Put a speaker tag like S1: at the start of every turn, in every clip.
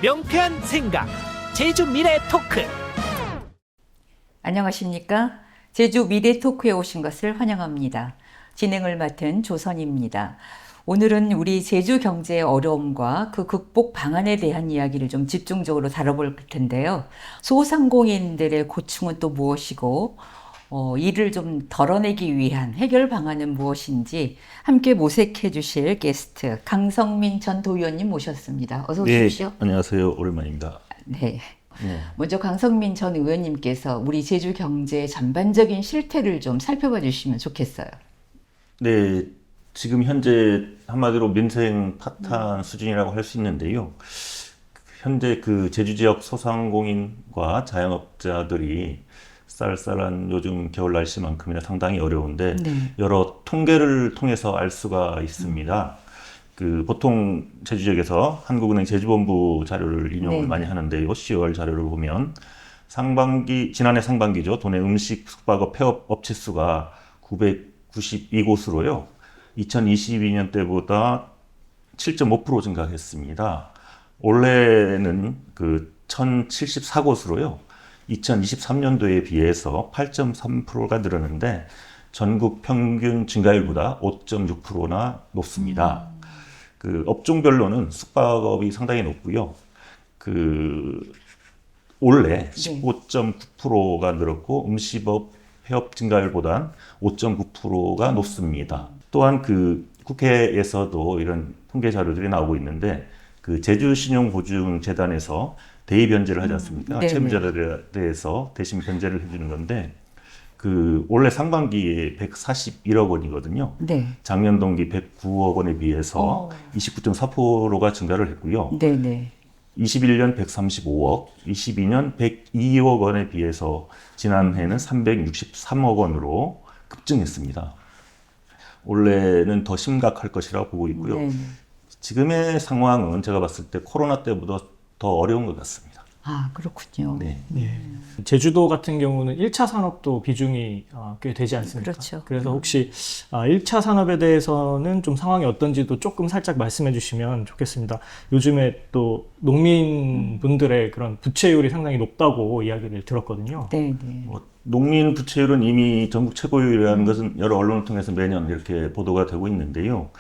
S1: 명쾌한 생각, 제주 미래 토크.
S2: 안녕하십니까? 제주 미래 토크에 오신 것을 환영합니다. 진행을 맡은 조선입니다. 오늘은 우리 제주 경제의 어려움과 그 극복 방안에 대한 이야기를 좀 집중적으로 다뤄볼 텐데요. 소상공인들의 고충은 또 무엇이고 이를 좀 덜어내기 위한 해결 방안은 무엇인지 함께 모색해 주실 게스트 강성민 전 도의원님 모셨습니다. 어서 오십시오.
S3: 네, 안녕하세요. 오랜만입니다.
S2: 네. 먼저 강성민 전 의원님께서 우리 제주 경제의 전반적인 실태를 좀 살펴봐 주시면 좋겠어요.
S3: 네, 지금 현재 한마디로 민생 파탄 수준이라고 할 수 있는데요. 현재 그 제주 지역 소상공인과 자영업자들이 쌀쌀한 요즘 겨울 날씨만큼이나 상당히 어려운데 여러 통계를 통해서 알 수가 있습니다. 그 보통 제주 지역에서 한국은행 제주본부 자료를 인용을 많이 하는데요. 10월 자료를 보면 지난해 상반기죠. 도내 음식, 숙박업, 폐업 업체 수가 992곳으로요. 2022년 때보다 7.5% 증가했습니다. 올해는 그 1074곳으로요. 2023년도에 비해서 8.3%가 늘었는데 전국 평균 증가율보다 5.6%나 높습니다. 그 업종별로는 숙박업이 상당히 높고요. 그 올해 15.9%가 늘었고 음식업 폐업 증가율보단 5.9%가 높습니다. 또한 그 국회에서도 이런 통계 자료들이 나오고 있는데 그 제주신용보증재단에서 대의 변제를 하지 않습니까? 채무자들에 대해서 대신 변제를 해주는 건데 그 올해 상반기에 141억 원이거든요. 작년 동기 109억 원에 비해서 29.4%가 증가를 했고요. 21년 135억, 22년 102억 원에 비해서 지난해는 363억 원으로 급증했습니다. 올해는 더 심각할 것이라고 보고 있고요. 지금의 상황은 제가 봤을 때 코로나 때보다 더 어려운 것 같습니다.
S2: 아, 그렇군요.
S4: 제주도 같은 경우는 1차 산업도 비중이 꽤 되지 않습니까?
S2: 그렇죠.
S4: 그래서 혹시 1차 산업에 대해서는 좀 상황이 어떤지도 조금 살짝 말씀해 주시면 좋겠습니다. 요즘에 또 농민분들의 그런 부채율이 상당히 높다고 이야기를 들었거든요.
S3: 농민 부채율은 이미 전국 최고율이라는 것은 여러 언론을 통해서 매년 이렇게 보도가 되고 있는데요.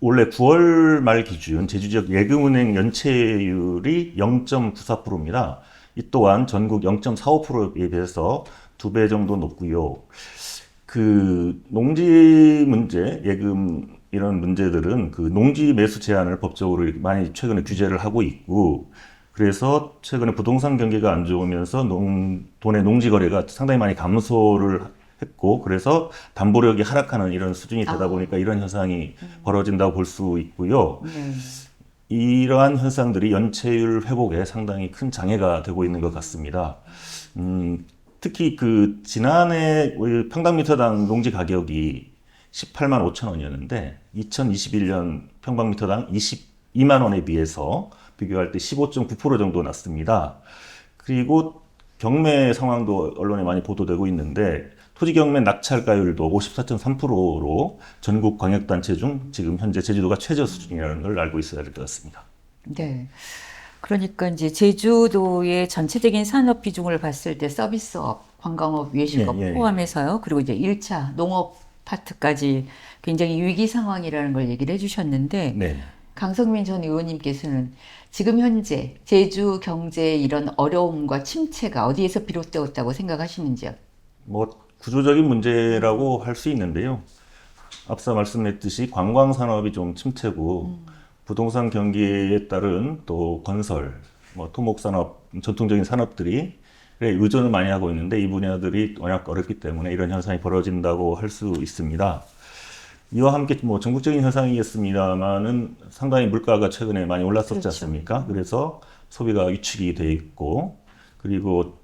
S3: 올해 9월 말 기준 제주 지역 예금은행 연체율이 0.94%입니다. 이 또한 전국 0.45%에 비해서 2배 정도 높고요. 그 농지 문제, 예금 이런 문제들은 그 농지 매수 제한을 법적으로 많이 최근에 규제를 하고 있고, 그래서 최근에 부동산 경기가 안 좋으면서 도내 농지 거래가 상당히 많이 감소를 했고, 그래서 담보력이 하락하는 이런 수준이 되다 보니까 이런 현상이 벌어진다고 볼 수 있고요. 이러한 현상들이 연체율 회복에 상당히 큰 장애가 되고 있는 것 같습니다. 특히 그 지난해 평방미터당 농지 가격이 18만 5천 원이었는데 2021년 평방미터당 22만 원에 비해서 비교할 때 15.9% 정도 났습니다. 그리고 경매 상황도 언론에 많이 보도되고 있는데 토지 경매 낙찰가율도 54.3%로 전국 광역단체 중 지금 현재 제주도가 최저 수준이라는 걸 알고 있어야 될 것 같습니다.
S2: 그러니까 이제 제주도의 전체적인 산업 비중을 봤을 때 서비스업, 관광업, 외식업 포함해서요. 그리고 이제 1차 농업 파트까지 굉장히 위기 상황이라는 걸 얘기를 해주셨는데 강성민 전 의원님께서는 지금 현재 제주 경제의 이런 어려움과 침체가 어디에서 비롯되었다고 생각하시는지요?
S3: 구조적인 문제라고 할 수 있는데요. 앞서 말씀했듯이 관광 산업이 좀 침체고 부동산 경기에 따른 또 건설, 토목 산업, 전통적인 산업들이 의존을 많이 하고 있는데 이 분야들이 워낙 어렵기 때문에 이런 현상이 벌어진다고 할 수 있습니다. 이와 함께 전국적인 현상이겠습니다만은 상당히 물가가 최근에 많이 올랐었지 않습니까? 그래서 소비가 위축이 돼 있고, 그리고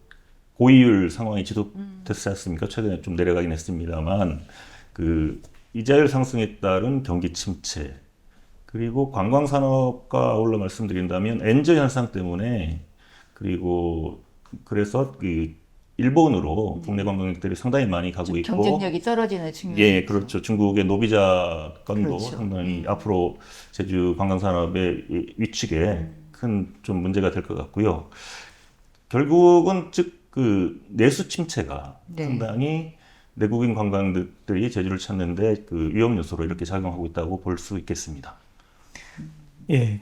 S3: 고이율 상황이 지속됐지 않습니까? 최근에 좀 내려가긴 했습니다만, 이자율 상승에 따른 경기 침체, 그리고 관광 산업과 아울러 말씀드린다면 엔저 현상 때문에, 그래서 일본으로 국내 관광객들이 상당히 많이 가고 있고
S2: 경쟁력이 떨어지는 측면이
S3: 예, 그렇죠. 중국의 노비자 건도 상당히 앞으로 제주 관광산업의 위축에 큰 좀 문제가 될 것 같고요. 결국은 즉 그 내수 침체가
S2: 네.
S3: 상당히 내국인 관광객들이 제주를 찾는데 그 위험 요소로 이렇게 작용하고 있다고 볼 수 있겠습니다.
S4: 예.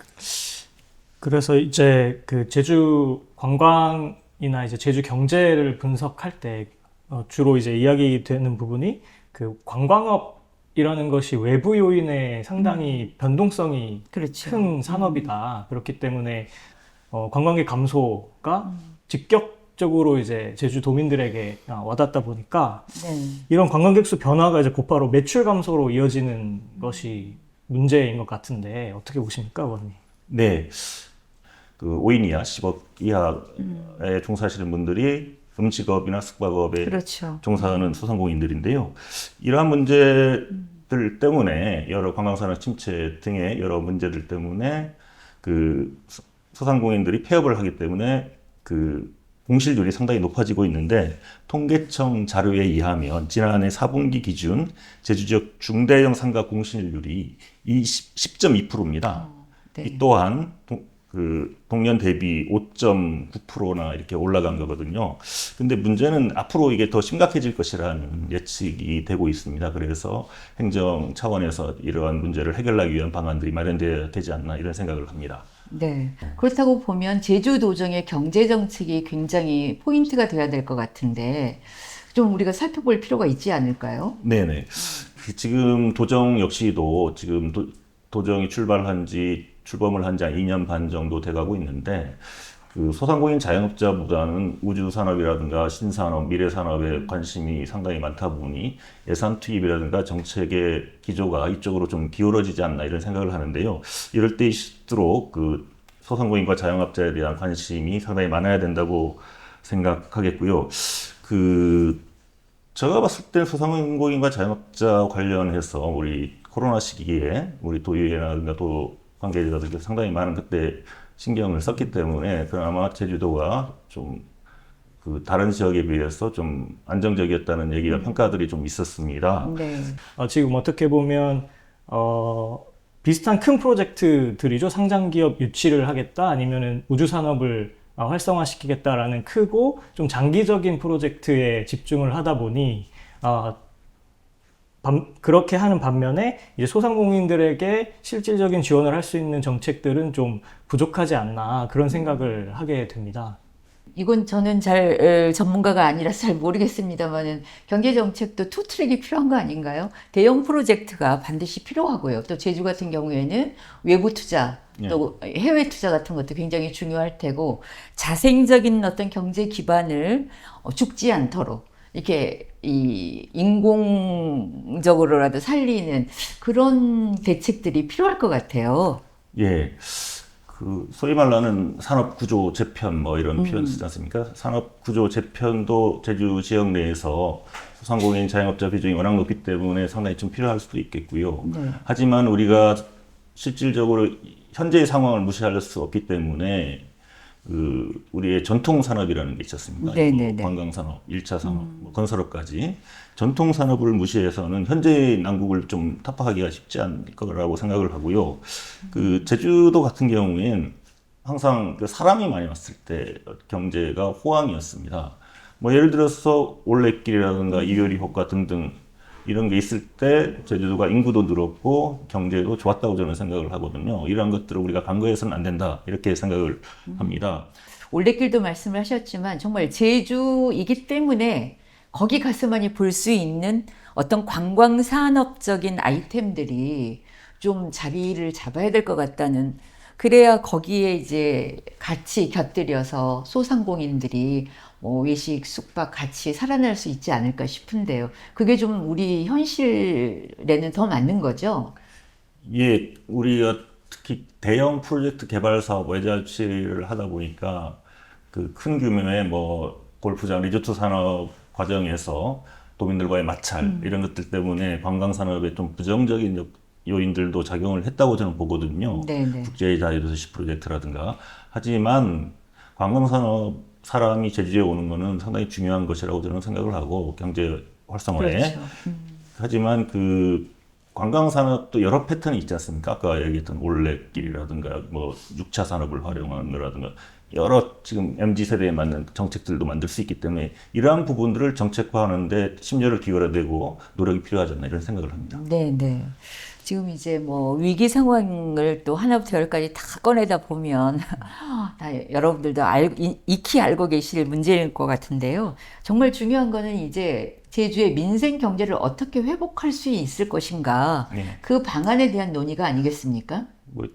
S4: 그래서 이제 그 제주 관광이나 이제 제주 경제를 분석할 때 주로 이제 이야기되는 부분이 그 관광업이라는 것이 외부 요인에 상당히 변동성이
S2: 그렇죠.
S4: 큰 산업이다. 그렇기 때문에 관광객 감소가 직접적으로 이제 제주도민들에게 와닿다 보니까
S2: 네.
S4: 이런 관광객 수 변화가 이제 곧바로 매출 감소로 이어지는 것이 문제인 것 같은데 어떻게 보십니까, 원님?
S3: 네. 그 5인 이하, 10억 이하에 종사하시는 분들이 음식업이나 숙박업에
S2: 그렇죠.
S3: 종사하는 소상공인들인데요. 이러한 문제들 때문에 여러 관광산업 침체 등의 여러 문제들 때문에 그 소상공인들이 폐업을 하기 때문에 그 공실률이 상당히 높아지고 있는데 통계청 자료에 의하면 지난해 4분기 기준 제주 지역 중대형 상가 공실률이 10.2%입니다.
S2: 네.
S3: 이 또한 그 동년 대비 5.9%나 이렇게 올라간 거거든요. 근데 문제는 앞으로 이게 더 심각해질 것이라는 예측이 되고 있습니다. 그래서 행정 차원에서 이러한 문제를 해결하기 위한 방안들이 마련돼야 되지 않나 이런 생각을 합니다.
S2: 네. 그렇다고 보면 제주도정의 경제정책이 굉장히 포인트가 돼야 될 것 같은데 좀 우리가 살펴볼 필요가 있지 않을까요?
S3: 네네. 지금 도정 역시도 지금 도정이 출범을 한 지 한 2년 반 정도 돼가고 있는데 그 소상공인 자영업자보다는 우주산업이라든가 신산업, 미래산업에 관심이 상당히 많다 보니 예산 투입이라든가 정책의 기조가 이쪽으로 좀 기울어지지 않나 이런 생각을 하는데요. 이럴 때일수록 그 소상공인과 자영업자에 대한 관심이 상당히 많아야 된다고 생각하겠고요. 제가 봤을 때 소상공인과 자영업자 관련해서 우리 코로나 시기에 우리 도의회라든가 또 관계자들이 상당히 많은 그때 신경을 썼기 때문에 그나마 제주도가 좀 그 다른 지역에 비해서 좀 안정적이었다는 얘기가 평가들이 좀 있었습니다.
S2: 네.
S4: 지금 어떻게 보면 비슷한 큰 프로젝트들이죠. 상장기업 유치를 하겠다 아니면은 우주산업을 활성화시키겠다라는 크고 좀 장기적인 프로젝트에 집중을 하다 보니 그렇게 하는 반면에 이제 소상공인들에게 실질적인 지원을 할 수 있는 정책들은 좀 부족하지 않나 그런 생각을 하게 됩니다.
S2: 이건 저는 잘 전문가가 아니라서 잘 모르겠습니다만은 경제정책도 투트랙이 필요한 거 아닌가요? 대형 프로젝트가 반드시 필요하고요. 또 제주 같은 경우에는 외부 투자, 또 해외 투자 같은 것도 굉장히 중요할 테고 자생적인 어떤 경제 기반을 죽지 않도록 이렇게 이 인공적으로라도 살리는 그런 대책들이 필요할 것 같아요.
S3: 예. 그 소위 말하는 산업 구조 재편 뭐 이런 표현 쓰지 않습니까? 산업 구조 재편도 제주 지역 내에서 소상공인 자영업자 비중이 워낙 높기 때문에 상당히 좀 필요할 수도 있겠고요.
S2: 네.
S3: 하지만 우리가 실질적으로 현재의 상황을 무시할 수 없기 때문에 그 우리의 전통 산업이라는 게 있지 않습니까?
S2: 네네네.
S3: 관광산업, 1차 산업, 뭐 건설업까지 전통 산업을 무시해서는 현재의 난국을 좀 타파하기가 쉽지 않을 거라고 생각을 하고요. 그 제주도 같은 경우엔 항상 그 사람이 많이 왔을 때 경제가 호황이었습니다. 뭐 예를 들어서 올레길이라든가 이효리 효과 등등 이런 게 있을 때 제주도가 인구도 늘었고 경제도 좋았다고 저는 생각을 하거든요. 이런 것들을 우리가 간과해서는 안 된다 이렇게 생각을 합니다.
S2: 올레길도 말씀을 하셨지만 정말 제주이기 때문에 거기 가서만이 볼 수 있는 어떤 관광산업적인 아이템들이 좀 자리를 잡아야 될 것 같다는, 그래야 거기에 이제 같이 곁들여서 소상공인들이 외식, 숙박 같이 살아날 수 있지 않을까 싶은데요. 그게 좀 우리 현실에는 더 맞는 거죠?
S3: 예, 우리가 특히 대형 프로젝트 개발 사업 외자 유치를 하다 보니까 그 큰 규모의 뭐 골프장, 리조트 산업 과정에서 도민들과의 마찰 이런 것들 때문에 관광 산업에 좀 부정적인 요인들도 작용을 했다고 저는 보거든요.
S2: 네네.
S3: 국제 자유도시 프로젝트라든가. 하지만 관광 산업 사람이 제주에 오는 거는 상당히 중요한 것이라고 저는 생각을 하고 경제 활성화에.
S2: 그렇죠.
S3: 하지만 그 관광 산업도 여러 패턴이 있지 않습니까? 아까 얘기했던 올레길이라든가 뭐 6차 산업을 활용하는 거라든가 여러 지금 MZ 세대에 맞는 정책들도 만들 수 있기 때문에 이러한 부분들을 정책화하는데 심려를 기울여야 되고 노력이 필요하지 않나 이런 생각을 합니다.
S2: 네, 네. 지금 이제 뭐 위기 상황을 또 하나부터 열까지 다 꺼내다 보면 다 여러분들도 익히 알고 계실 문제일 것 같은데요. 정말 중요한 거는 이제 제주의 민생 경제를 어떻게 회복할 수 있을 것인가,
S3: 네.
S2: 그 방안에 대한 논의가 아니겠습니까?
S3: 뭐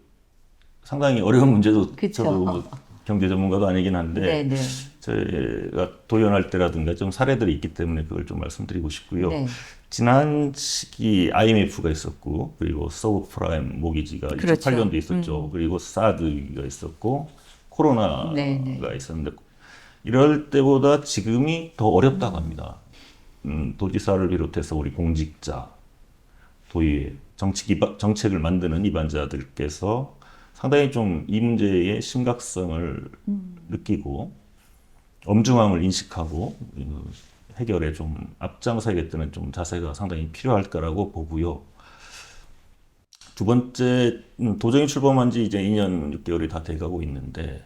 S3: 상당히 어려운 문제도
S2: 그쵸.
S3: 저도 뭐 경제 전문가도 아니긴 한데
S2: 네, 네.
S3: 제가 도연할 때라든가 좀 사례들이 있기 때문에 그걸 좀 말씀드리고 싶고요.
S2: 네.
S3: 지난 시기 IMF가 있었고 그리고 서브프라임 모기지가
S2: 그렇죠.
S3: 2008년도 있었죠. 그리고 사드가 있었고 코로나가
S2: 네, 네.
S3: 있었는데 이럴 때보다 지금이 더 어렵다고 합니다. 도지사를 비롯해서 우리 공직자, 도의회, 정책을 만드는 입안자들께서 상당히 좀 이 문제의 심각성을 느끼고 엄중함을 인식하고 해결에 좀 앞장서야겠다는 좀 자세가 상당히 필요할 거라고 보고요. 두 번째, 도정이 출범한 지 이제 2년 6개월이 다 돼가고 있는데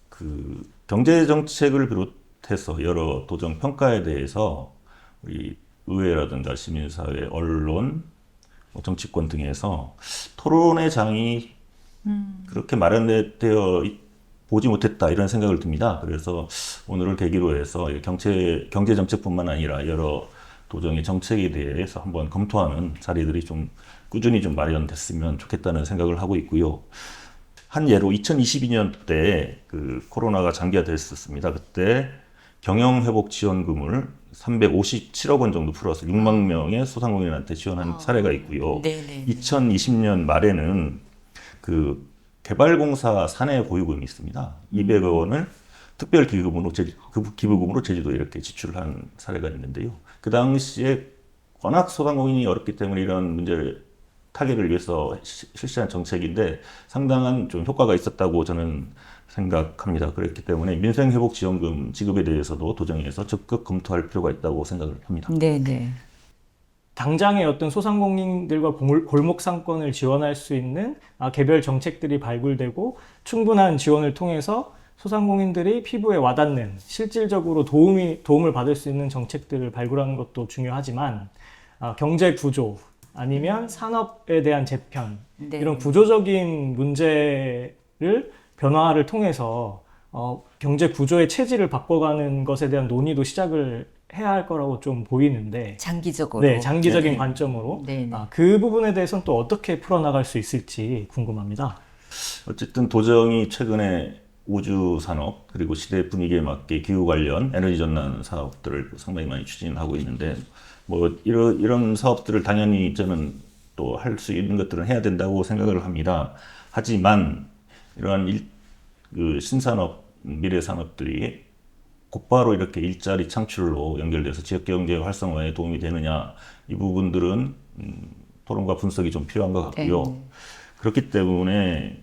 S3: 그 경제 정책을 비롯해서 여러 도정 평가에 대해서 우리 의회라든가 시민사회, 언론, 정치권 등에서 토론의 장이 그렇게 마련되어 보지 못했다 이런 생각을 듭니다. 그래서 오늘을 계기로 해서 경제 정책뿐만 아니라 여러 도정의 정책에 대해서 한번 검토하는 자리들이 좀 꾸준히 좀 마련됐으면 좋겠다는 생각을 하고 있고요. 한 예로 2022년 때 그 코로나가 장기화됐었습니다. 그때 경영회복지원금을 357억 원 정도 풀어서 6만 명의 소상공인한테 지원한 사례가 있고요.
S2: 네네.
S3: 2020년 말에는 그 개발공사 사내 보유금이 있습니다. 200억 원을 특별 기부금으로 제주도에 이렇게 지출한 사례가 있는데요. 그 당시에 워낙 소상공인이 어렵기 때문에 이런 문제를 타개를 위해서 실시한 정책인데 상당한 좀 효과가 있었다고 저는 생각합니다. 그렇기 때문에 민생회복지원금 지급에 대해서도 도정에서 적극 검토할 필요가 있다고 생각을 합니다.
S2: 네, 네.
S4: 당장의 어떤 소상공인들과 골목 상권을 지원할 수 있는 개별 정책들이 발굴되고 충분한 지원을 통해서 소상공인들이 피부에 와닿는 실질적으로 도움을 받을 수 있는 정책들을 발굴하는 것도 중요하지만 경제 구조 아니면 산업에 대한 재편
S2: 네.
S4: 이런 구조적인 문제를 변화를 통해서 경제 구조의 체질을 바꿔가는 것에 대한 논의도 시작을 해야 할 거라고 좀 보이는데
S2: 장기적으로.
S4: 네, 장기적인
S2: 네.
S4: 관점으로
S2: 네.
S4: 그 부분에 대해서는 또 어떻게 풀어나갈 수 있을지 궁금합니다.
S3: 어쨌든 도정이 최근에 우주 산업 그리고 시대 분위기에 맞게 기후 관련 에너지 전환 사업들을 상당히 많이 추진하고 있는데 뭐 이런 사업들을 당연히 저는 또 할 수 있는 것들은 해야 된다고 생각을 합니다. 하지만 이러한 그 신산업 미래 산업들이 곧바로 이렇게 일자리 창출로 연결돼서 지역 경제 활성화에 도움이 되느냐 이 부분들은 토론과 분석이 좀 필요한 것 같고요.
S2: 네.
S3: 그렇기 때문에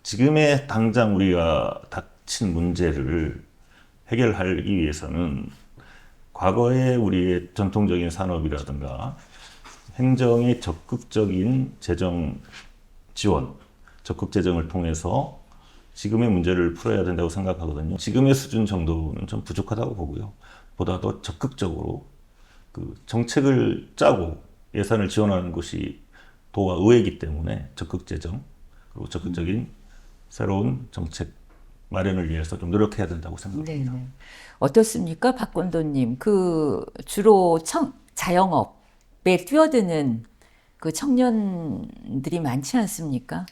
S3: 지금의 당장 우리가 닥친 문제를 해결하기 위해서는 과거의 우리의 전통적인 산업이라든가 행정의 적극적인 재정 지원, 적극 재정을 통해서 지금의 문제를 풀어야 된다고 생각하거든요. 지금의 수준 정도는 좀 부족하다고 보고요. 보다 더 적극적으로 그 정책을 짜고 예산을 지원하는 것이 도와 의회이기 때문에 적극 재정 그리고 적극적인 새로운 정책 마련을 위해서 좀 노력해야 된다고 생각합니다.
S2: 네. 어떻습니까, 박건도님? 그 주로 자영업에 뛰어드는 그 청년들이 많지 않습니까?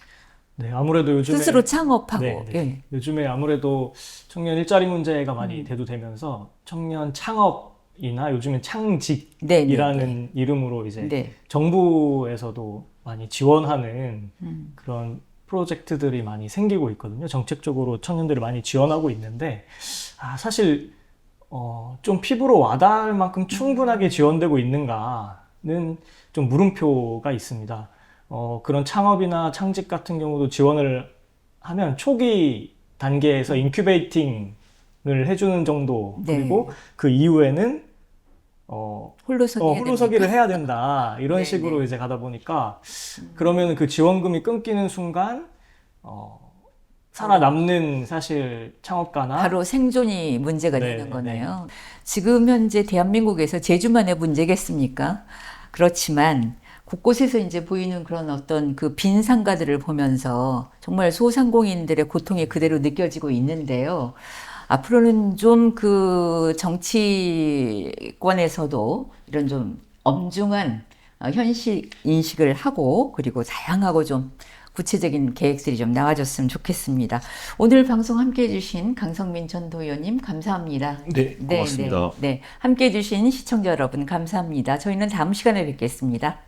S4: 네, 아무래도 요즘에
S2: 스스로 창업하고.
S4: 네.
S2: 예.
S4: 요즘에 아무래도 청년 일자리 문제가 많이 대두되면서 청년 창업이나 요즘엔 창직이라는 이름으로 이제
S2: 네.
S4: 정부에서도 많이 지원하는 그런 프로젝트들이 많이 생기고 있거든요. 정책적으로 청년들을 많이 지원하고 있는데 사실 좀 피부로 와닿을 만큼 충분하게 지원되고 있는가는 좀 물음표가 있습니다. 그런 창업이나 창직 같은 경우도 지원을 하면 초기 단계에서 인큐베이팅을 해주는 정도
S2: 네.
S4: 그리고 그 이후에는 홀로서기를 해야 된다. 이런
S2: 네네.
S4: 식으로 이제 가다 보니까 그러면 그 지원금이 끊기는 순간 살아남는 사실 창업가나
S2: 바로 생존이 문제가
S4: 네,
S2: 되는 거네요. 지금 현재 대한민국에서 제주만의 문제겠습니까? 그렇지만 곳곳에서 이제 보이는 그런 어떤 그 빈 상가들을 보면서 정말 소상공인들의 고통이 그대로 느껴지고 있는데요. 앞으로는 좀 그 정치권에서도 이런 좀 엄중한 현실 인식을 하고 그리고 다양하고 좀 구체적인 계획들이 좀 나와줬으면 좋겠습니다. 오늘 방송 함께 해주신 강성민 전도연님 감사합니다.
S3: 네, 고맙습니다.
S2: 네. 함께 해주신 시청자 여러분 감사합니다. 저희는 다음 시간에 뵙겠습니다.